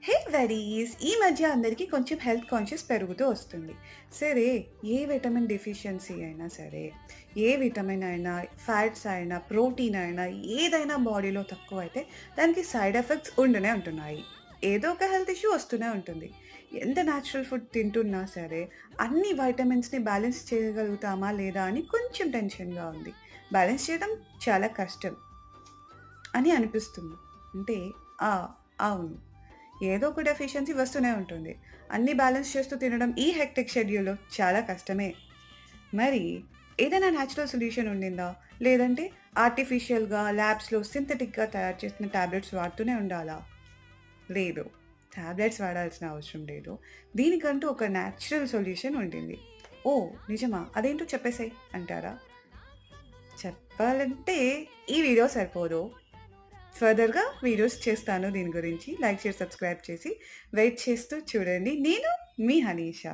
హే varies ఈ మధ్య అందరికీ కొంచెం హెల్త్ కాన్షియస్ పెరుగుతూ వస్తుంది. సరే, ఏ విటమిన్ డెఫిషియన్సీ అయినా సరే, ఏ విటమిన్ అయినా, ఫ్యాట్స్ అయినా, ప్రోటీన్ అయినా, ఏదైనా బాడీలో తక్కువైతే దానికి సైడ్ ఎఫెక్ట్స్ ఉండనే ఉంటున్నాయి. ఏదో ఒక హెల్త్ ఇష్యూ వస్తూనే ఉంటుంది. ఎంత న్యాచురల్ ఫుడ్ తింటున్నా సరే, అన్ని వైటమిన్స్‌ని బ్యాలెన్స్ చేయగలుగుతామా లేదా అని కొంచెం టెన్షన్‌గా ఉంది. బ్యాలెన్స్ చేయడం చాలా కష్టం అని అనిపిస్తుంది. అంటే ఆ! అవును. ఏదో ఒక డెఫిషియన్సీ వస్తూనే ఉంటుంది. అన్నీ బ్యాలెన్స్ చేస్తూ తినడం ఈ హెక్టిక్ షెడ్యూల్‌లో చాలా కష్టమే. మరి ఏదైనా న్యాచురల్ సొల్యూషన్ ఉండిందా? లేదంటే ఆర్టిఫిషియల్‌గా ల్యాబ్స్‌లో సింథటిక్‌గా తయారు చేసిన టాబ్లెట్స్ వాడుతూనే ఉండాలా? లేదు. టాబ్లెట్స్ వాడాల్సిన అవసరం లేదు. దీనికంటూ ఒక న్యాచురల్ సొల్యూషన్ ఉండింది. ఓహ్! నిజమా? అదేంటో చెప్పేసేయ్ అంటారా? చెప్పాలంటే ఈ వీడియో సరిపోదు. ఫర్దర్‌గా వీడియోస్ చేస్తాను దీని గురించి. లైక్, షేర్, సబ్స్క్రైబ్ చేసి వెయిట్ చేస్తూ చూడండి. నేను మీ హనీషా.